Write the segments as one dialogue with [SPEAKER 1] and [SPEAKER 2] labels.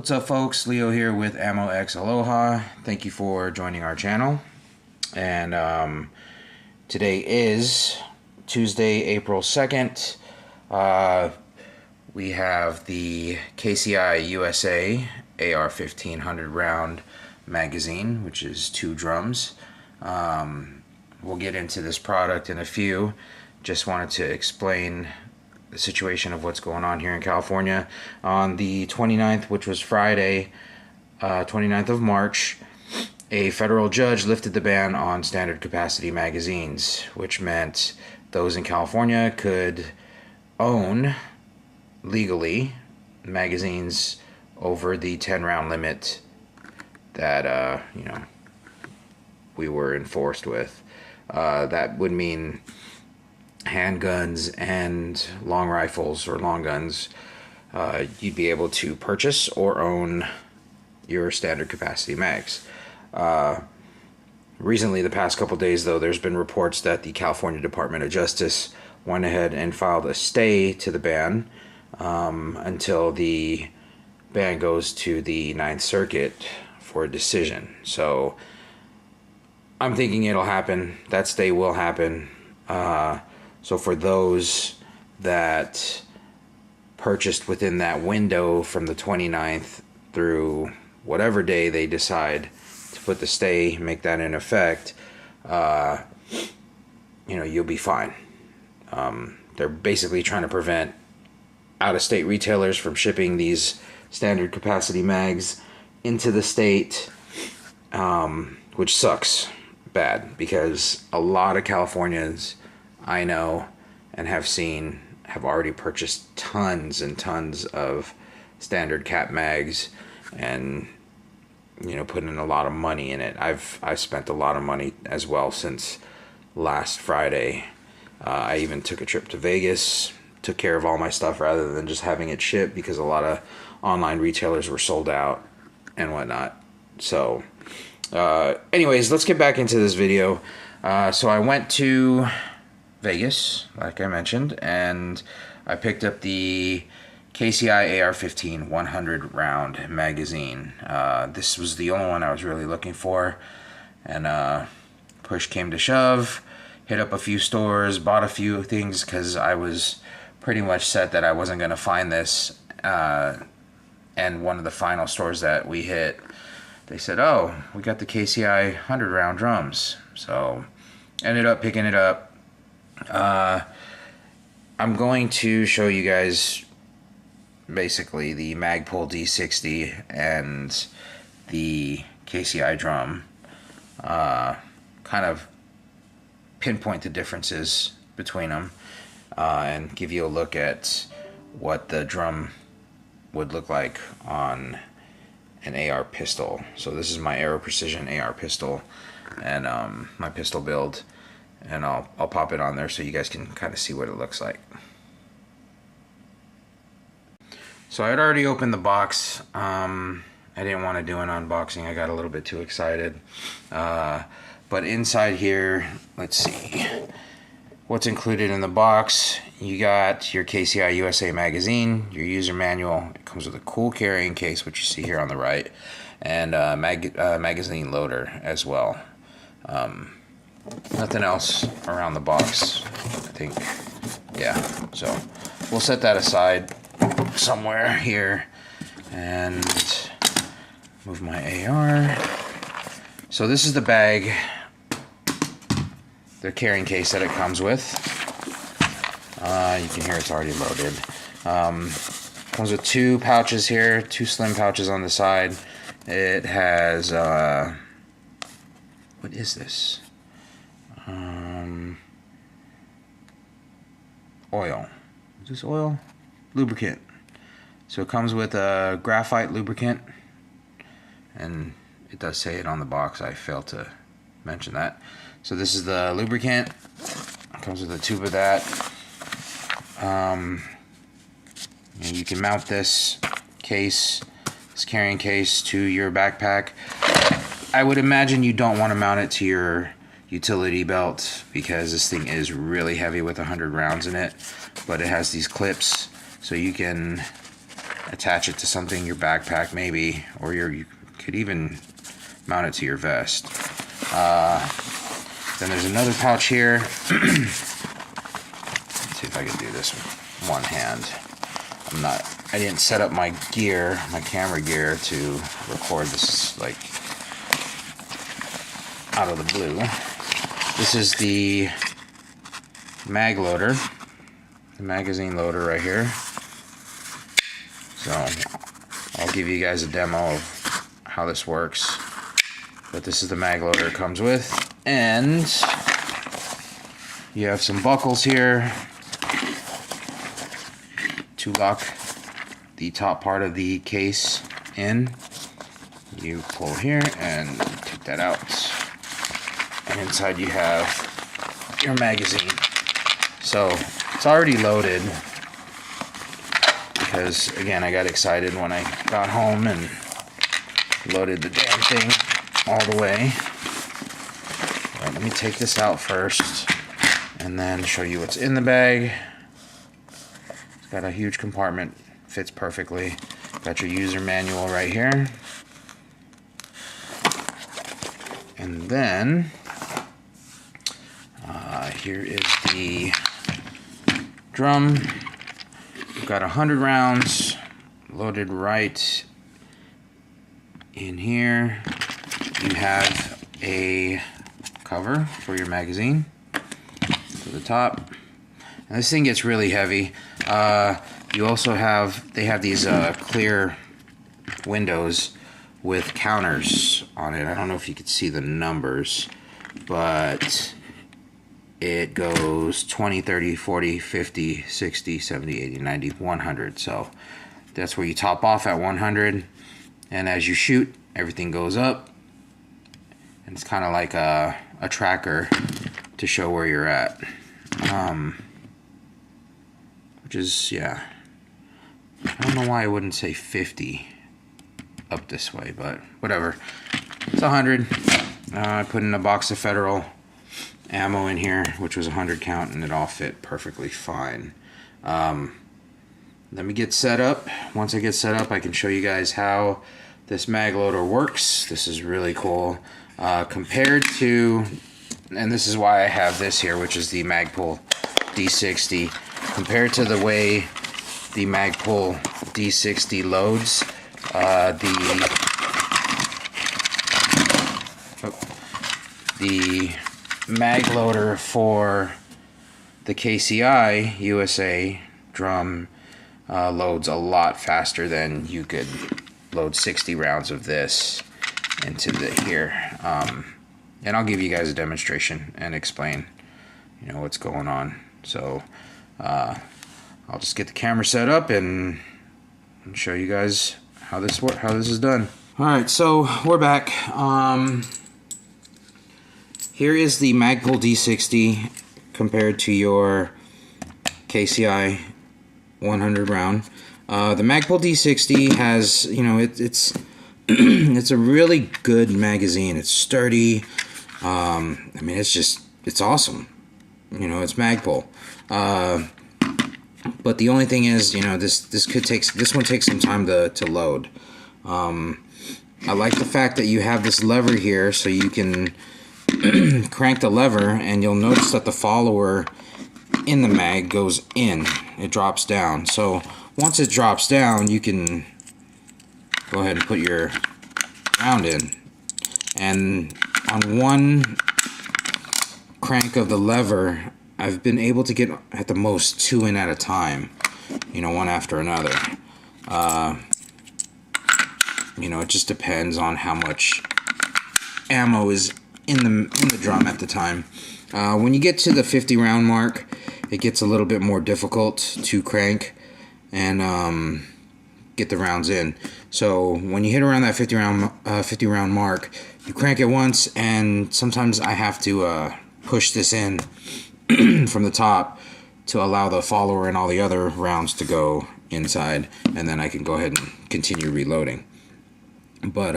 [SPEAKER 1] What's up, folks? Leo here with Ammo X Aloha. Thank you for joining our channel. And today is Tuesday, April 2nd. We have the KCI USA AR-1500 round magazine, which is 2 drums. We'll get into this product in a few. Just wanted to explain the situation of what's going on here in California. On the 29th, which was Friday, 29th of March, a federal judge lifted the ban on standard capacity magazines, which meant those in California could own legally magazines over the 10-round limit that we were enforced with. That would mean handguns and long rifles or long guns, you'd be able to purchase or own your standard capacity mags. Recently, the past couple days though, there's been reports that the California Department of Justice went ahead and filed a stay to the ban until the ban goes to the 9th Circuit for a decision. So I'm thinking it'll happen. That stay will happen. So for those that purchased within that window from the 29th through whatever day they decide to put the stay, make that in effect, you'll be fine. They're basically trying to prevent out-of-state retailers from shipping these standard capacity mags into the state, which sucks bad because a lot of Californians I know and have seen have already purchased tons and tons of standard cap mags and put in a lot of money in it. I've spent a lot of money as well since last Friday. I even took a trip to Vegas, took care of all my stuff rather than just having it shipped because a lot of online retailers were sold out and whatnot. So anyways, let's get back into this video. So I went to Vegas, like I mentioned, and I picked up the KCI AR-15 100 round magazine. This was the only one I was really looking for, and push came to shove, hit up a few stores, bought a few things because I was pretty much set that I wasn't going to find this, and one of the final stores that we hit, they said, oh, we got the KCI 100 round drums. So ended up picking it up. I'm going to show you guys basically the Magpul D60 and the KCI drum, kind of pinpoint the differences between them, and give you a look at what the drum would look like on an AR pistol. So this is my Aero Precision AR pistol and my pistol build, and I'll pop it on there so you guys can kind of see what it looks like. So I had already opened the box. I didn't want to do an unboxing. I got a little bit too excited. But inside here, let's see what's included in the box. You got your KCI USA magazine, your user manual. It comes with a cool carrying case, which you see here on the right, and magazine loader as well. Nothing else around the box, I think. Yeah, so we'll set that aside somewhere here and move my AR. So this is the bag, the carrying case that it comes with. You can hear it's already loaded. Comes with 2 pouches here, 2 slim pouches on the side. It has, what is this? Oil. Is this oil? Lubricant. So it comes with a graphite lubricant, and it does say it on the box. I failed to mention that. So this is the lubricant. It comes with a tube of that. And you can mount this case, this carrying case, to your backpack. I would imagine you don't want to mount it to your utility belt because this thing is really heavy with 100 rounds in it, but it has these clips so you can attach it to something, your backpack maybe, or you could even mount it to your vest. Then there's another pouch here. Let's see if I can do this with one hand. I didn't set up my gear, my camera gear, to record this like out of the blue. This is the mag loader, the magazine loader right here. So I'll give you guys a demo of how this works. But this is the mag loader it comes with, and you have some buckles here to lock the top part of the case in. You pull here and take that out, and inside you have your magazine. So it's already loaded because, again, I got excited when I got home and loaded the damn thing all the way. All right, let me take this out first and then show you what's in the bag. It's got a huge compartment, fits perfectly. Got your user manual right here. And then here is the drum. We've got 100 rounds loaded right in here. You have a cover for your magazine to the top. And this thing gets really heavy. You also they have these clear windows with counters on it. I don't know if you could see the numbers, but it goes 20, 30, 40, 50, 60, 70, 80, 90, 100. So that's where you top off at 100. And as you shoot, everything goes up. And it's kind of like a tracker to show where you're at. Which is, yeah. I don't know why I wouldn't say 50 up this way, but whatever. It's 100. I put in a box of Federal ammo in here, which was 100 count, and it all fit perfectly fine. Let me get set up. Once I get set up, I can show you guys how this mag loader works. This is really cool. Compared to, and this is why I have this here, which is the Magpul D60. Compared to the way the Magpul D60 loads, the mag loader for the KCI USA drum loads a lot faster than you could load 60 rounds of this into here. And I'll give you guys a demonstration and explain, what's going on. So I'll just get the camera set up and show you guys how this is done. All right, so we're back. Here is the Magpul D60 compared to your KCI 100 round. The Magpul D60 has, it's it's a really good magazine. It's sturdy. I mean, it's awesome. It's Magpul. But the only thing is, this one takes some time to load. I like the fact that you have this lever here, so you can crank the lever, and you'll notice that the follower in the mag goes in. It drops down. So once it drops down, you can go ahead and put your round in. And on one crank of the lever, I've been able to get at the most 2 in at a time, one after another. It just depends on how much ammo is in the drum at the time. When you get to the 50 round mark, it gets a little bit more difficult to crank and get the rounds in. So when you hit around that 50 round mark, you crank it once, and sometimes I have to push this in from the top to allow the follower and all the other rounds to go inside, and then I can go ahead and continue reloading. But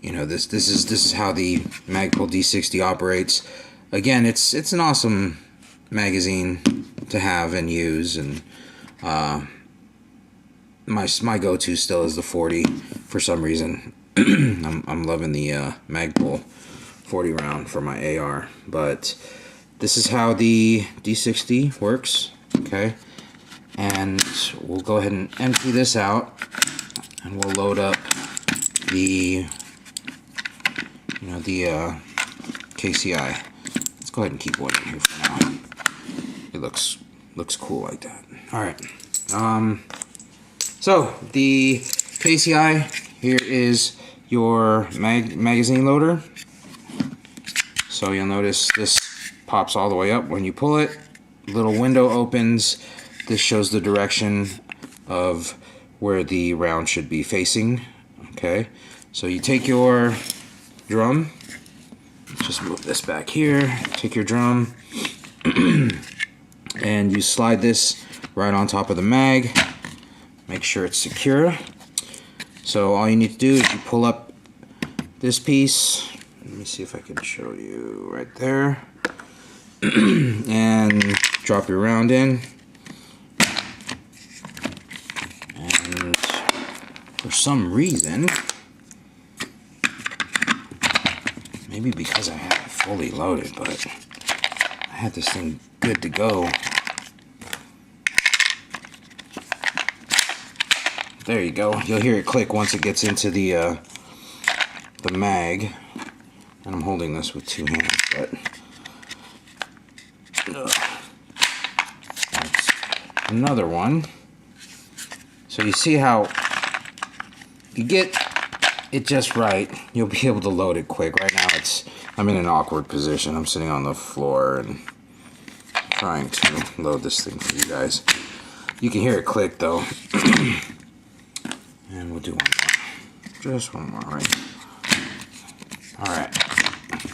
[SPEAKER 1] this is how the Magpul D60 operates. Again, it's an awesome magazine to have and use, and my go-to still is the 40 for some reason. I'm loving the Magpul 40 round for my AR, but this is how the D60 works. Okay, and we'll go ahead and empty this out, and we'll load up the KCI. Let's go ahead and keep one in here for now. It looks cool like that. All right. So the KCI, here is your magazine loader. So you'll notice this pops all the way up when you pull it. Little window opens. This shows the direction of where the round should be facing. Okay. So you take your drum. Just move this back here. Take your drum. And you slide this right on top of the mag. Make sure it's secure. So all you need to do is you pull up this piece. Let me see if I can show you right there. And drop your round in. And for some reason, maybe because I have it fully loaded, but I had this thing good to go. There you go. You'll hear it click once it gets into the mag. And I'm holding this with two hands, but that's another one. So you see how you get it just right, you'll be able to load it quick. Right now I'm in an awkward position. I'm sitting on the floor and trying to load this thing for you guys. You can hear it click though. And we'll do one more. Just one more, right? Alright.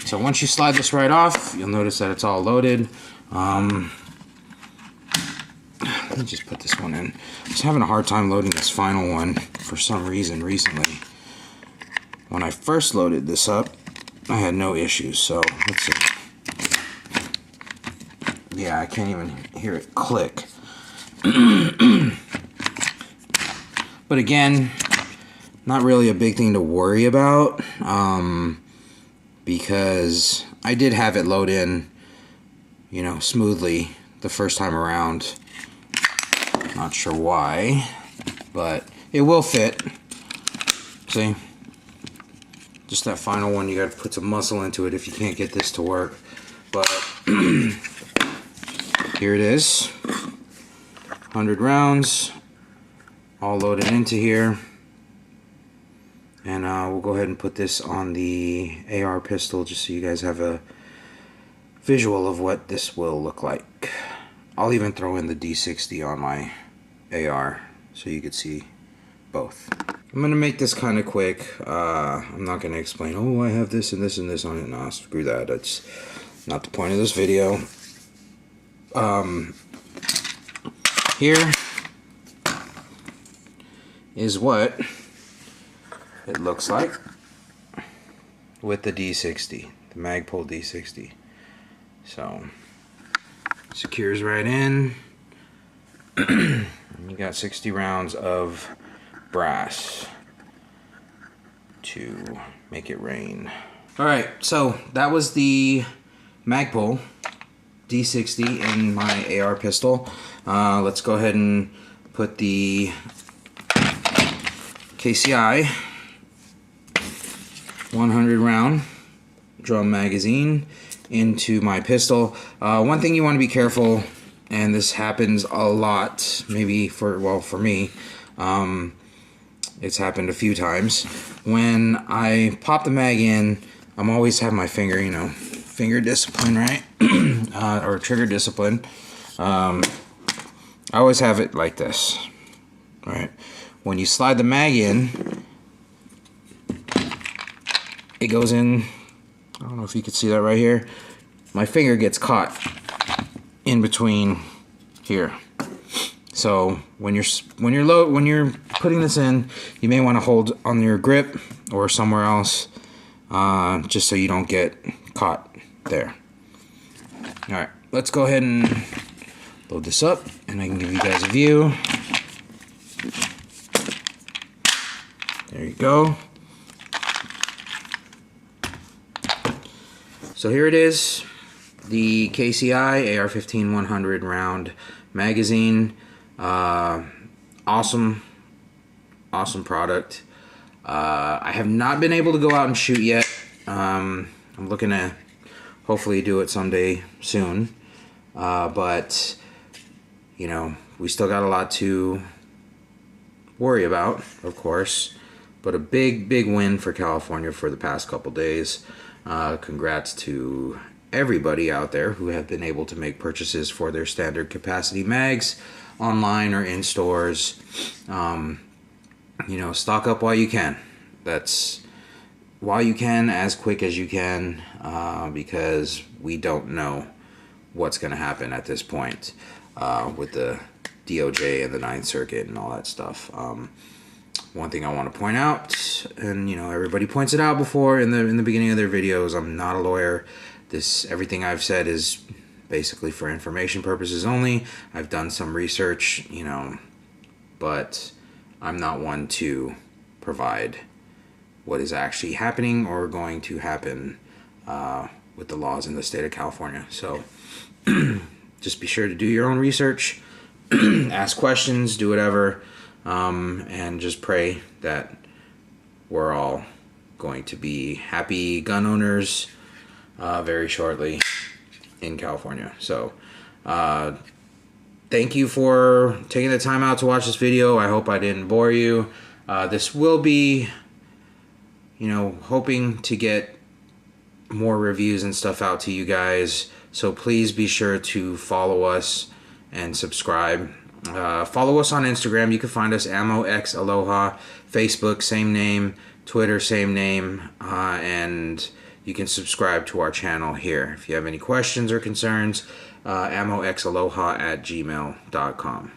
[SPEAKER 1] So once you slide this right off, you'll notice that it's all loaded. Let me just put this one in. I was having a hard time loading this final one for some reason recently. When I first loaded this up, I had no issues, so let's see. Yeah, I can't even hear it click. But again, not really a big thing to worry about, because I did have it load in, smoothly the first time around. Not sure why, but it will fit. See? Just that final one, you gotta put some muscle into it if you can't get this to work. But here it is. 100 rounds. All loaded into here. And we'll go ahead and put this on the AR pistol just so you guys have a visual of what this will look like. I'll even throw in the D60 on my AR so you could see both. I'm gonna make this kind of quick. I'm not gonna explain, oh, I have this and this and this on it. Nah, screw that. That's not the point of this video. Here is what it looks like with the D60, the Magpul D60. So secures right in. You got 60 rounds of brass to make it rain. Alright, so that was the Magpul D60 in my AR pistol. Let's go ahead and put the KCI 100 round drum magazine into my pistol. One thing you want to be careful, and this happens a lot, maybe for me, it's happened a few times. When I pop the mag in, I'm always have my finger, finger discipline, right? Or trigger discipline. I always have it like this, right? When you slide the mag in, it goes in. I don't know if you can see that right here. My finger gets caught in between here. So when you're putting this in, you may want to hold on your grip or somewhere else, just so you don't get caught there. All right, let's go ahead and load this up, and I can give you guys a view. There you go. So here it is, the KCI AR-15 100 round magazine. Awesome product. I have not been able to go out and shoot yet. I'm looking to hopefully do it someday soon. But, you know, we still got a lot to worry about, of course. But a big win for California for the past couple days. Congrats to everybody out there who have been able to make purchases for their standard capacity mags online or in stores. You know, stock up while you can. That's while you can, as quick as you can, because we don't know what's going to happen at this point with the DOJ and the Ninth Circuit and all that stuff. One thing I want to point out, and you know everybody points it out before in the beginning of their videos, I'm not a lawyer. Everything I've said is basically for information purposes only. I've done some research, you know, but I'm not one to provide what is actually happening or going to happen with the laws in the state of California. So just be sure to do your own research, ask questions, do whatever, and just pray that we're all going to be happy gun owners very shortly in California. So thank you for taking the time out to watch this video. I hope I didn't bore you. This will be, you know, hoping to get more reviews and stuff out to you guys. So please be sure to follow us and subscribe. Follow us on Instagram. You can find us AmmoX Aloha. Facebook, same name. Twitter, same name. And you can subscribe to our channel here. If you have any questions or concerns, ammoxaloha@gmail.com.